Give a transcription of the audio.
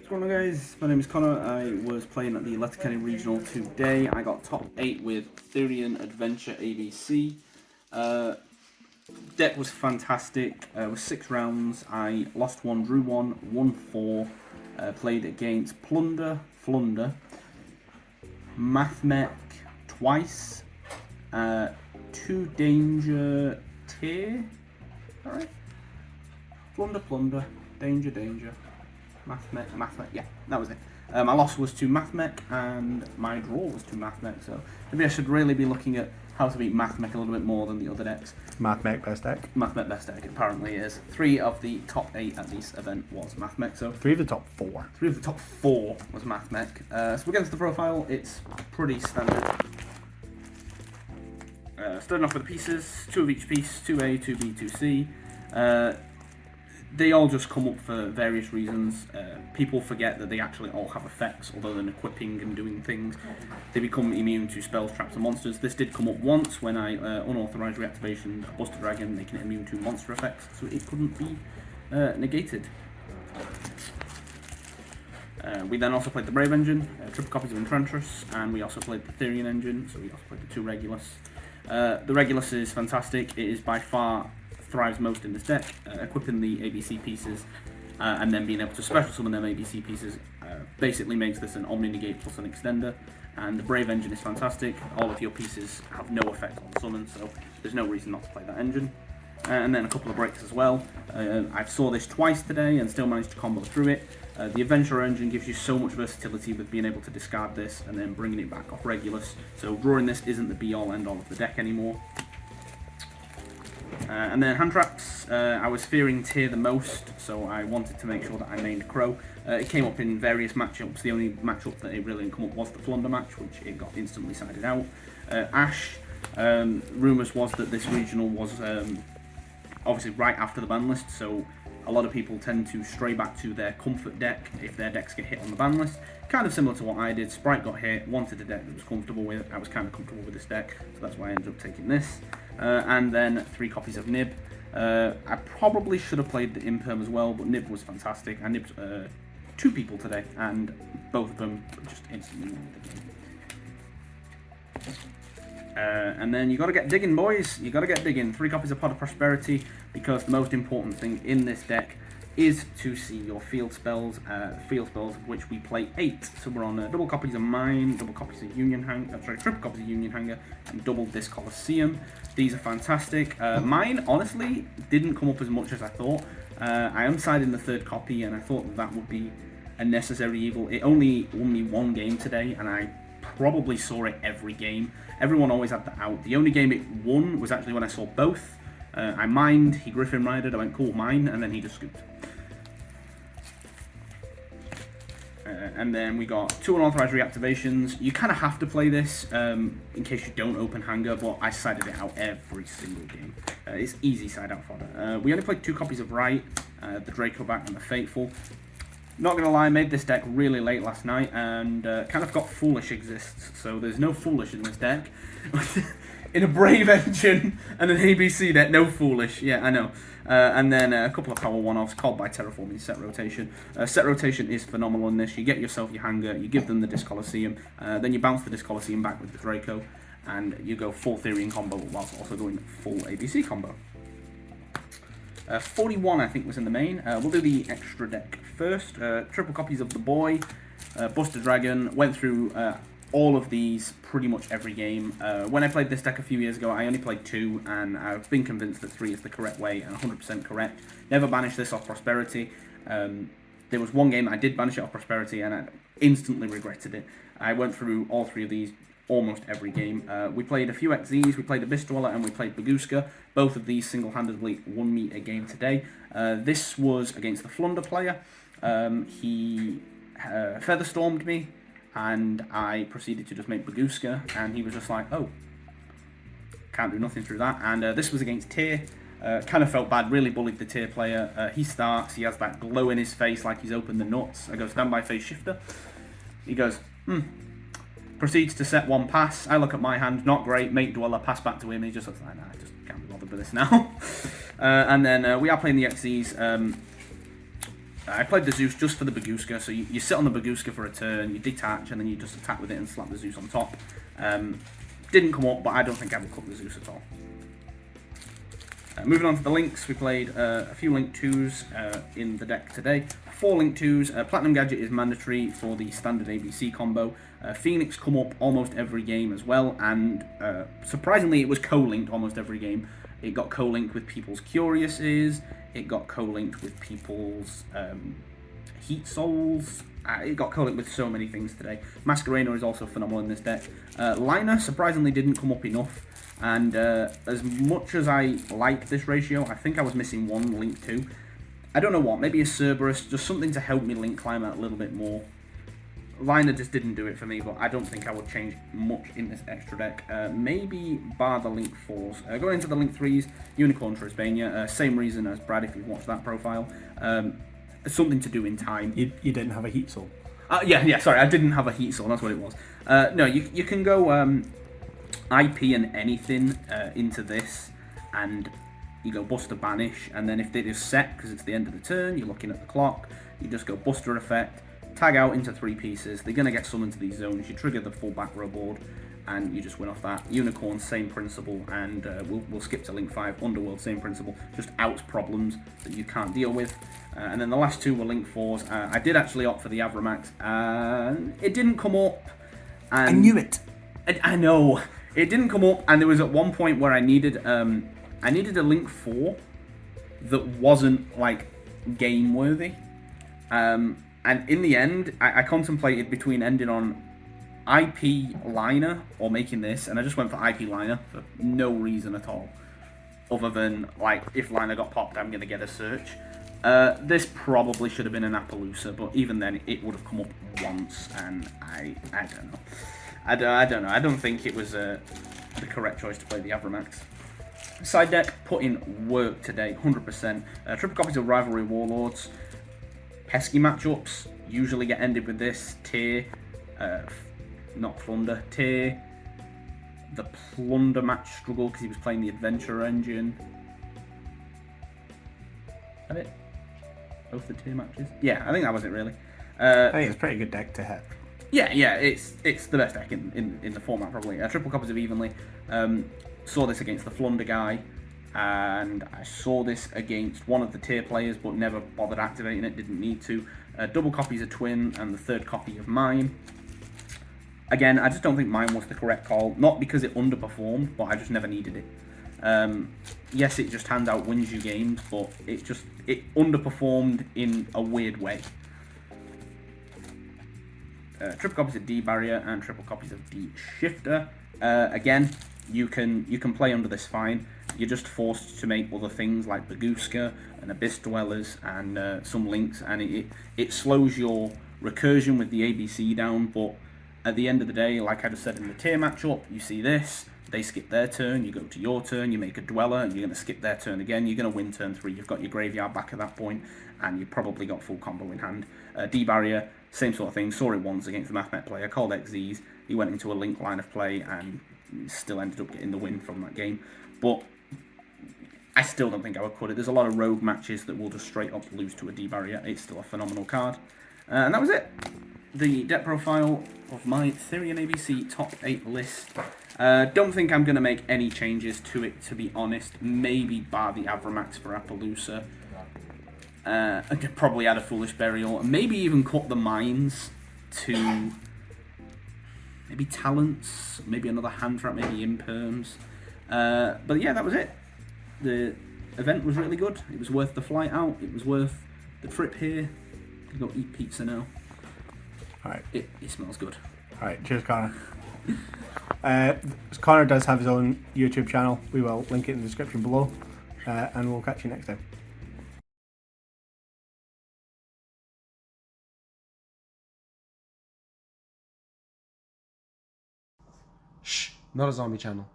What's going on, guys? My name is Connor. I was playing at the Letterkenny Regional today. I got top 8 with Therion Adventure ABC. Deck was fantastic. It was 6 rounds. I lost 1, drew 1, won 4. Played against Flunder, Mathmech twice, 2 Danger Tier. Alright. Flunder, Danger. Mathmech, yeah, that was it. My loss was to Mathmech, and my draw was to Mathmech, so maybe I should really be looking at how to beat Mathmech a little bit more than the other decks. Mathmech best deck? Mathmech best deck, it apparently is. 3 of the top 8 at this event was Mathmech, so... 3 of the top 4. 3 of the top 4 was Mathmech. So we get into the profile, it's pretty standard. Starting off with the pieces, 2 of each piece, 2A, 2B, 2C. They all just come up for various reasons. People forget that they actually all have effects, other than equipping and doing things. They become immune to spells, traps, and monsters. This did come up once when I unauthorized reactivationed a Buster Dragon, making it immune to monster effects, so it couldn't be negated. We then also played the Brave Engine, triple copies of Enchantress, and we also played the Therion Engine, so we also played the 2 Regulus. The Regulus is fantastic. It is by far thrives most in this deck. Equipping the ABC pieces and then being able to special summon them ABC pieces basically makes this an Omni Negate plus an extender, and the Brave Engine is fantastic. All of your pieces have no effect on summon, so there's no reason not to play that engine. And then a couple of breaks as well. I saw this twice today and still managed to combo through it. The Adventurer Engine gives you so much versatility with being able to discard this and then bringing it back off Regulus, so drawing this isn't the be-all end-all of the deck anymore. And then hand traps, I was fearing Tier the most, so I wanted to make sure that I mained Crow. It came up in various matchups. The only matchup that it really didn't come up was the Flunder match, which it got instantly sided out. Ash, rumours was that this regional was obviously right after the ban list, so a lot of people tend to stray back to their comfort deck if their decks get hit on the ban list. Kind of similar to what I did. Sprite got hit, wanted a deck that was comfortable with. I was kind of comfortable with this deck, so that's why I ended up taking this. And then 3 copies of Nib. I probably should have played the Imperm as well, but Nib was fantastic. I nibbed 2 people today, and both of them just instantly won the game. And then you got to get digging, boys. You got to get digging. 3 copies of Pot of Prosperity, because the most important thing in this deck is to see your field spells, of which we play 8. So we're on double copies of Mine, double copies of Union Hanger, triple copies of Union Hanger, and double This Colosseum. These are fantastic. Mine, honestly, didn't come up as much as I thought. I unsided the 3rd copy, and I thought that would be a necessary evil. It only won me 1 game today, and I probably saw it every game. Everyone always had that out. The only game it won was actually when I saw both. I mined, he Griffin Ridered, I went cool, mine, and then he just scooped. And then we got 2 unauthorized reactivations. You kind of have to play this in case you don't open Hanger, but I sided it out every single game. It's easy side out fodder. We only played 2 copies of Right, the Draco back and the Fateful. Not gonna lie, made this deck really late last night and kind of got Foolish exists, so there's no Foolish in this deck. In a Brave Engine and an ABC deck, no Foolish, yeah, I know. And then a couple of power one-offs called by Terraforming Set Rotation. Set Rotation is phenomenal in this. You get yourself your Hanger, you give them the Disc Colosseum, then you bounce the Disc Colosseum back with the Draco, and you go full Therion combo whilst also doing full ABC combo. 41, I think, was in the main. We'll do the extra deck first. Triple copies of the Boy, Buster Dragon, went through all of these pretty much every game. When I played this deck a few years ago, I only played 2, and I've been convinced that 3 is the correct way and 100% correct. Never banished this off Prosperity. There was 1 game that I did banish it off Prosperity, and I instantly regretted it. I went through all 3 of these almost every game. We played a few XZs, we played Abyss Dweller, and we played Baguska. Both of these single-handedly won me a game today. This was against the Flunder player. He Featherstormed me, and I proceeded to just make Baguska, and he was just like, oh, can't do nothing through that. And this was against Tier. Kind of felt bad, really bullied the Tier player. He starts, he has that glow in his face like he's opened the nuts. I go, standby phase shifter. He goes, proceeds to set 1 pass. I look at my hand, not great, make Dweller, pass back to him. He just looks like, nah, I just can't be bothered with this now. And then we are playing the XZs. I played the Zeus just for the Baguska, so you sit on the Baguska for a turn, you detach, and then you just attack with it and slap the Zeus on top. Didn't come up, but I don't think I would cook the Zeus at all. Moving on to the links, we played a few Link 2s in the deck today. 4 Link 2s. Platinum Gadget is mandatory for the standard ABC combo. Phoenix come up almost every game as well, and surprisingly it was co-linked almost every game. It got co-linked with people's Curiouses, it got co-linked with people's Heat Souls, it got co-linked with so many things today. Masquerader is also phenomenal in this deck. Liner surprisingly didn't come up enough. And as much as I like this ratio, I think I was missing one Link 2. I don't know what, maybe a Cerberus, just something to help me Link climb out a little bit more. Liner just didn't do it for me, but I don't think I would change much in this extra deck. Maybe bar the Link 4s. Going into the Link 3s, Unicorn Trisbania, same reason as Brad if you've watched that profile. Something to do in time. You didn't have a Heat Soul? Yeah, sorry, I didn't have a Heat Soul, that's what it was. No, you can go IP and anything into this, and you go Buster Banish, and then if it is set, because it's the end of the turn, you're looking at the clock, you just go Buster Effect, tag out into 3 pieces, they're going to get summoned to these zones, you trigger the full back row board, and you just win off that. Unicorn, same principle, and we'll skip to Link 5, Underworld, same principle, just outs problems that you can't deal with. And then the last 2 were Link 4s. I did actually opt for the Avramax, and it didn't come up. And I knew it! I know! It didn't come up, and there was at one point where I needed a Link 4 that wasn't, like, game-worthy. And in the end, I contemplated between ending on IP Liner or making this, and I just went for IP Liner for no reason at all. Other than, like, if Liner got popped, I'm going to get a search. This probably should have been an Appaloosa, but even then, it would have come up once, and I don't know. I don't know. I don't think it was the correct choice to play the Avramax. Side deck put in work today, 100%. Triple copies of Rivalry Warlords. Pesky matchups usually get ended with this. Tyr, not Plunder. Tyr. The Plunder match struggled because he was playing the Adventure Engine. Is that it? Both the Tyr matches? Yeah, I think that was it really. I think it's a pretty good deck to hit. Yeah, it's the best deck in the format probably. Triple copies of Evenly. Saw this against the Flunder guy, and I saw this against one of the Tyr players, but never bothered activating it. Didn't need to. Double copies of Twin and the 3rd copy of Mine. Again, I just don't think Mine was the correct call. Not because it underperformed, but I just never needed it. Yes, it just hands out wins you games, but it underperformed in a weird way. Triple copies of D Barrier and triple copies of D Shifter. Again, you can play under this fine. You're just forced to make other things like Baguska and Abyss Dwellers and some links, and it slows your recursion with the ABC down. But at the end of the day, like I just said in the Tyr matchup, you see this. They skip their turn, you go to your turn, you make a Dweller, you're going to skip their turn again, you're going to win turn 3, you've got your graveyard back at that point, and you've probably got full combo in hand. D-Barrier, same sort of thing, saw it once against the Mathmet player, called XZs, he went into a Link line of play, and still ended up getting the win from that game. But I still don't think I would cut it. There's a lot of rogue matches that will just straight up lose to a D-Barrier. It's still a phenomenal card. And that was it. The deck profile of my Therion ABC top 8 list. Don't think I'm going to make any changes to it, to be honest. Maybe bar the Avramax for Appaloosa. I could probably add a Foolish Burial. Maybe even cut the Mines to maybe Talents. Maybe another Hand Trap, maybe Imperms. But yeah, that was it. The event was really good. It was worth the flight out. It was worth the trip here. I go eat pizza now. Alright. It smells good. Alright, cheers Connor. Connor does have his own YouTube channel. We will link it in the description below. And we'll catch you next time. Shh, not a zombie channel.